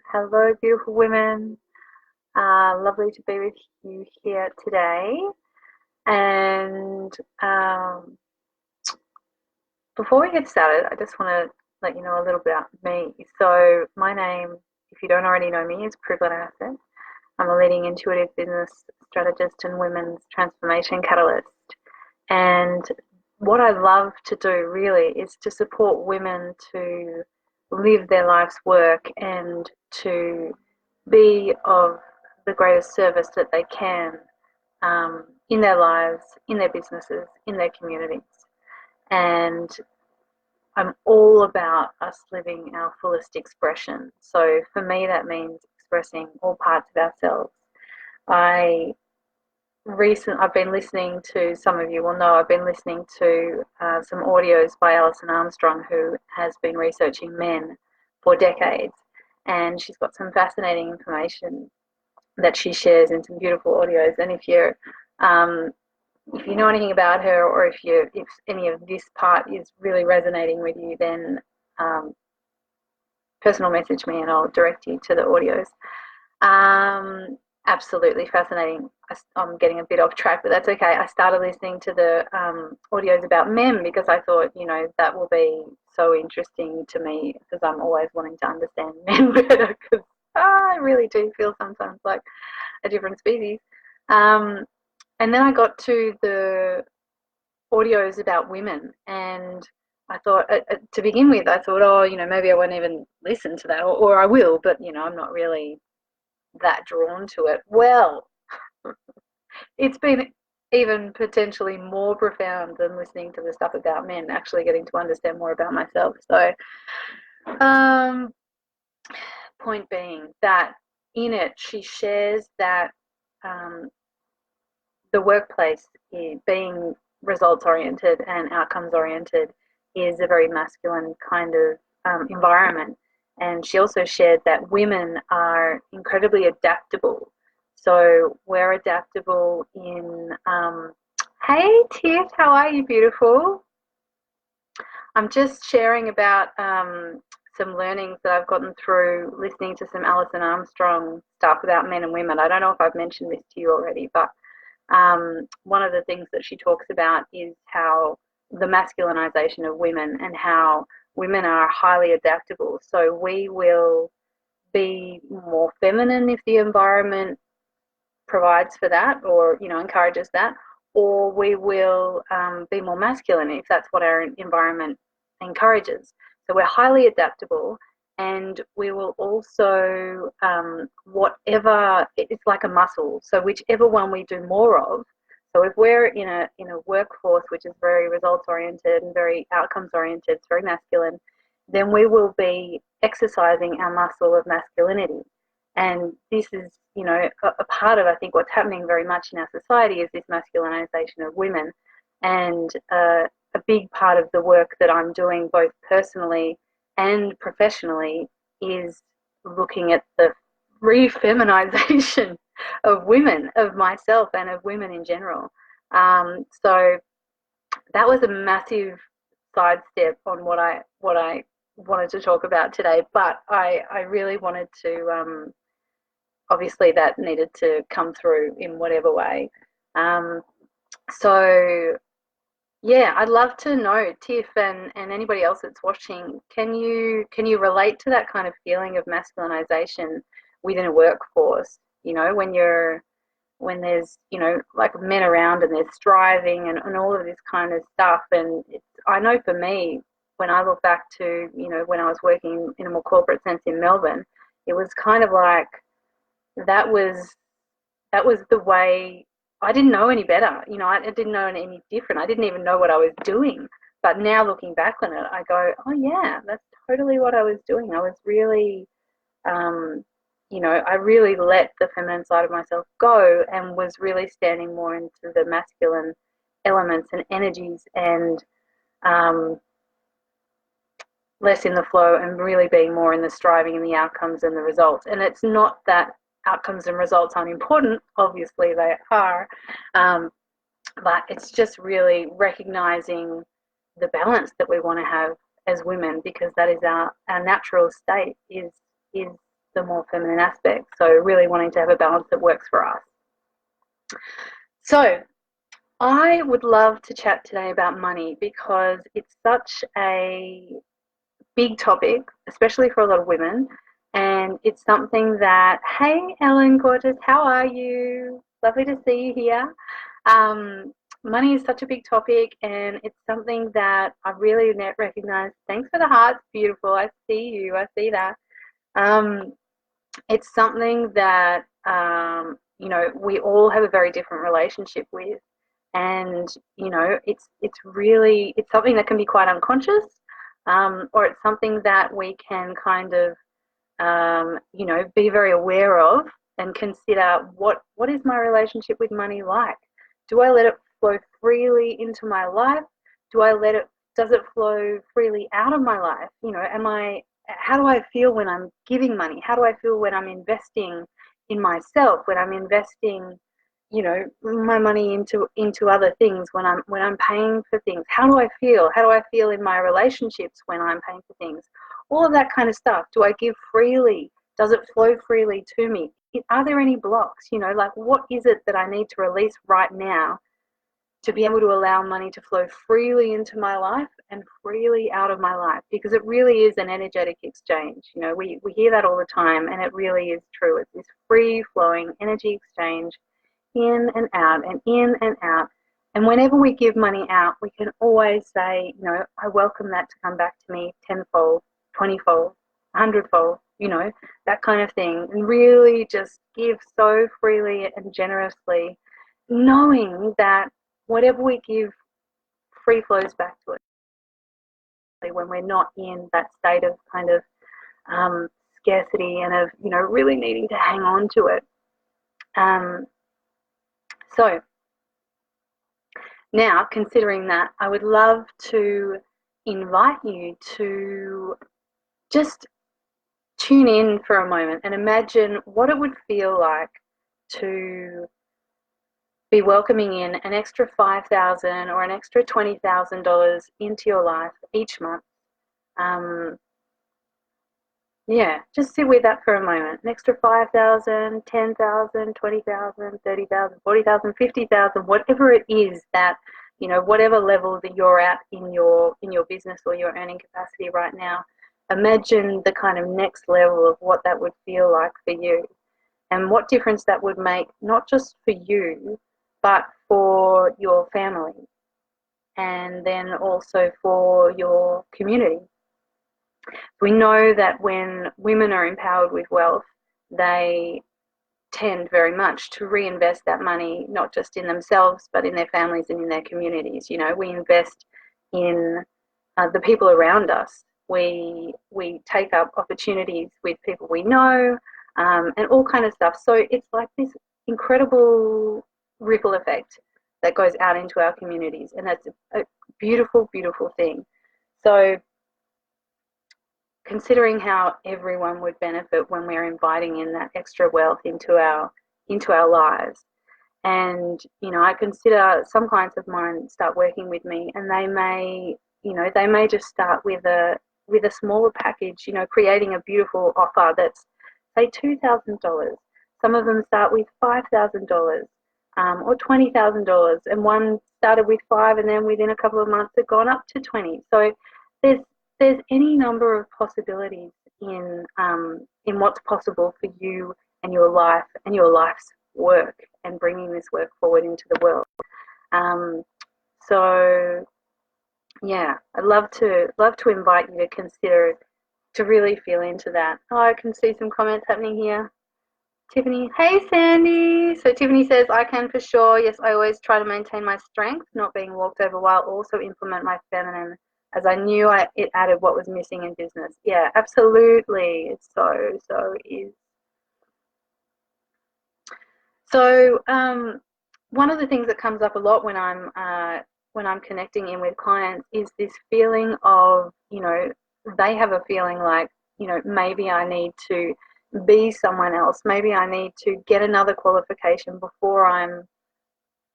Hello, beautiful women. Lovely to be with you here today. And um, Before we get started, I just want to let you know a little bit about me. So, my name, if you don't already know me, is Privlin Asset. I'm a leading intuitive business strategist and women's transformation catalyst. And what I love to do really is to support women to live their life's work and to be of the greatest service that they can in their lives, in their businesses, in their communities. And I'm all about us living our fullest expression. So for me, that means expressing all parts of ourselves. I I've been listening to, some of you will know, I've been listening to some audios by Alison Armstrong, who has been researching men for decades, and she's got some fascinating information that she shares in some beautiful audios. And um, if you know anything about her, or if any of this part is really resonating with you, then um, personal message me and I'll direct you to the audios. Absolutely fascinating. I'm getting a bit off track, but that's okay. I started listening to the audios about men because I thought, that will be so interesting to me, because I'm always wanting to understand men better, because I really do feel sometimes like a different species. Um, and then I got to the audios about women, and I thought, to begin with, I thought, oh, maybe I won't even listen to that, or I will, but I'm not really that drawn to it. Well, it's been even potentially more profound than listening to the stuff about men, actually getting to understand more about myself. So, um, point being that in it, she shares that um, the workplace, being results oriented and outcomes oriented, is a very masculine kind of environment. And she also shared that women are incredibly adaptable. So we're adaptable in, hey Tiff, how are you, beautiful? I'm just sharing about some learnings that I've gotten through listening to some Alison Armstrong stuff about men and women. I don't know if I've mentioned this to you already, but one of the things that she talks about is how the masculinization of women, and how women are highly adaptable. So we will be more feminine if the environment provides for that, or encourages that, or we will be more masculine if that's what our environment encourages. So we're highly adaptable, and we will also, whatever, it's like a muscle. So whichever one we do more of. So if we're in a workforce which is very results oriented and very outcomes oriented, it's very masculine, then we will be exercising our muscle of masculinity. And this is, a part of, I think, what's happening very much in our society is this masculinization of women. And a big part of the work that I'm doing, both personally and professionally, is looking at the re-feminization of women, of myself, and of women in general. So that was a massive sidestep on what I wanted to talk about today. But I really wanted to, obviously that needed to come through in whatever way. Um, so yeah, I'd love to know, Tiff, and anybody else that's watching, can you relate to that kind of feeling of masculinization within a workforce? When there's like men around and there's striving and all of this kind of stuff. And I know for me, when I look back to when I was working in a more corporate sense in Melbourne, it was kind of like that was that was the way. I didn't know any better. I didn't know any different. I didn't even know what I was doing. But now looking back on it, I go, oh yeah, that's totally what I was doing. I was really, um, I really let the feminine side of myself go, and was really standing more into the masculine elements and energies, and um, less in the flow, and really being more in the striving and the outcomes and the results. And it's not that outcomes and results aren't important, obviously they are, um, but it's just really recognizing the balance that we want to have as women, because that is our natural state, is the more feminine aspects. So really wanting to have a balance that works for us. So I would love to chat today about money because it's such a big topic, especially for a lot of women. And it's something that, hey, Ellen, gorgeous, how are you? Lovely to see you here. Money is such a big topic, and it's something that I really recognize. Thanks for the hearts, beautiful. I see you. I see that. It's something that we all have a very different relationship with, and it's really something that can be quite unconscious, or it's something that we can kind of be very aware of and consider what is my relationship with money like? Do I let it flow freely into my life? Does it flow freely out of my life? How do I feel when I'm giving money? How do I feel when I'm investing in myself, when I'm investing, my money into other things, when I'm paying for things? How do I feel? How do I feel in my relationships when I'm paying for things? All of that kind of stuff. Do I give freely? Does it flow freely to me? Are there any blocks? What is it that I need to release right now to be able to allow money to flow freely into my life and freely out of my life? Because it really is an energetic exchange. We hear that all the time, and it really is true. It's this free flowing energy exchange, in and out and in and out. And whenever we give money out, we can always say, I welcome that to come back to me tenfold, 20-fold, 100-fold, that kind of thing. And really just give so freely and generously, knowing that whatever we give free flows back to it when we're not in that state of kind of scarcity and of, really needing to hang on to it. So now, considering that, I would love to invite you to just tune in for a moment and imagine what it would feel like to be welcoming in an extra $5,000 or an extra $20,000 into your life each month. Just sit with that for a moment. An extra 5,000, 10,000, 20,000, 30,000, 40,000, 50,000, whatever it is that, whatever level that you're at in your business or your earning capacity right now. Imagine the kind of next level of what that would feel like for you, and what difference that would make, not just for you, but for your family, and then also for your community. We know that when women are empowered with wealth, they tend very much to reinvest that money, not just in themselves, but in their families and in their communities. We invest in the people around us. We take up opportunities with people we know, and all kind of stuff. So it's like this incredible ripple effect that goes out into our communities, and that's a beautiful, beautiful thing. So considering how everyone would benefit when we're inviting in that extra wealth into our lives. And I consider some clients of mine start working with me, and they may just start with a smaller package, creating a beautiful offer that's say $2,000. Some of them start with $5,000 or $20,000, and one started with $5,000, and then within a couple of months had gone up to $20,000. So there's any number of possibilities in what's possible for you and your life and your life's work, and bringing this work forward into the world. I'd love to invite you to consider, to really feel into that. Oh, I can see some comments happening here. Tiffany, hey Sandy. So Tiffany says, I can for sure. Yes, I always try to maintain my strength, not being walked over, while also implement my feminine, as I knew it added what was missing in business. Yeah, absolutely. It so is. So one of the things that comes up a lot when I'm connecting in with clients is this feeling of, they have a feeling like, maybe I need to be someone else. Maybe I need to get another qualification before I'm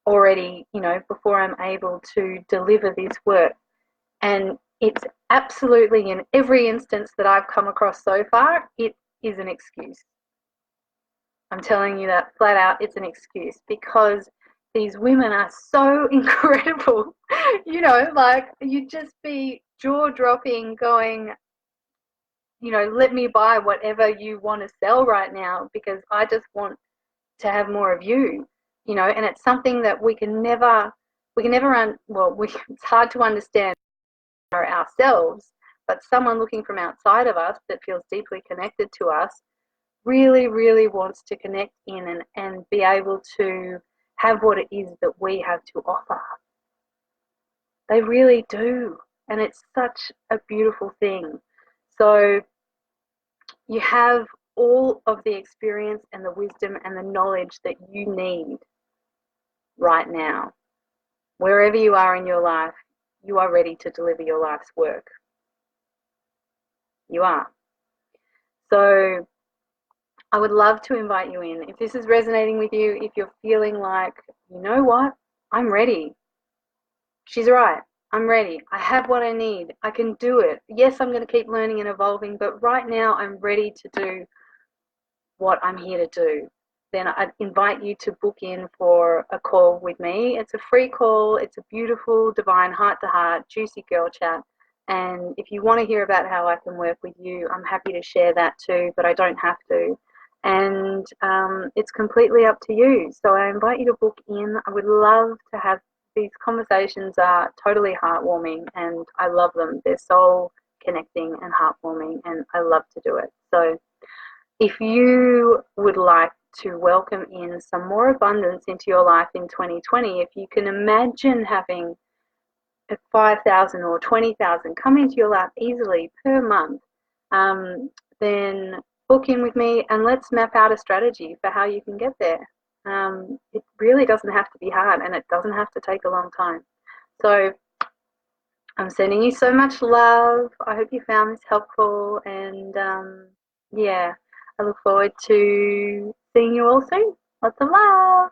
already, before I'm able to deliver this work. And it's absolutely, in every instance that I've come across so far, it is an excuse. I'm telling you that flat out, it's an excuse, because these women are so incredible. You know, like, you'd just be jaw dropping, going, you know, let me buy whatever you want to sell right now because I just want to have more of you, you know. And it's something that we can never it's hard to understand ourselves, but someone looking from outside of us that feels deeply connected to us really, really wants to connect in and be able to have what it is that we have to offer. They really do. And it's such a beautiful thing. So you have all of the experience and the wisdom and the knowledge that you need right now. Wherever you are in your life, you are ready to deliver your life's work. You are. So I would love to invite you in. If this is resonating with you, if you're feeling like, you know what, I'm ready. She's right. I'm ready. I have what I need. I can do it. Yes, I'm going to keep learning and evolving, but right now I'm ready to do what I'm here to do. Then I'd invite you to book in for a call with me. It's a free call. It's a beautiful, divine, heart-to-heart, juicy girl chat. And if you want to hear about how I can work with you, I'm happy to share that too, but I don't have to. And it's completely up to you. So I invite you to book in. I would love to have these conversations. Are totally heartwarming, and I love them. They're soul connecting and heartwarming, and I love to do it. So if you would like to welcome in some more abundance into your life in 2020, if you can imagine having 5,000 or 20,000 come into your life easily per month, then book in with me and let's map out a strategy for how you can get there. It really doesn't have to be hard, and it doesn't have to take a long time. So I'm sending you so much love. I hope you found this helpful, and yeah, I look forward to seeing you all soon. Lots of love.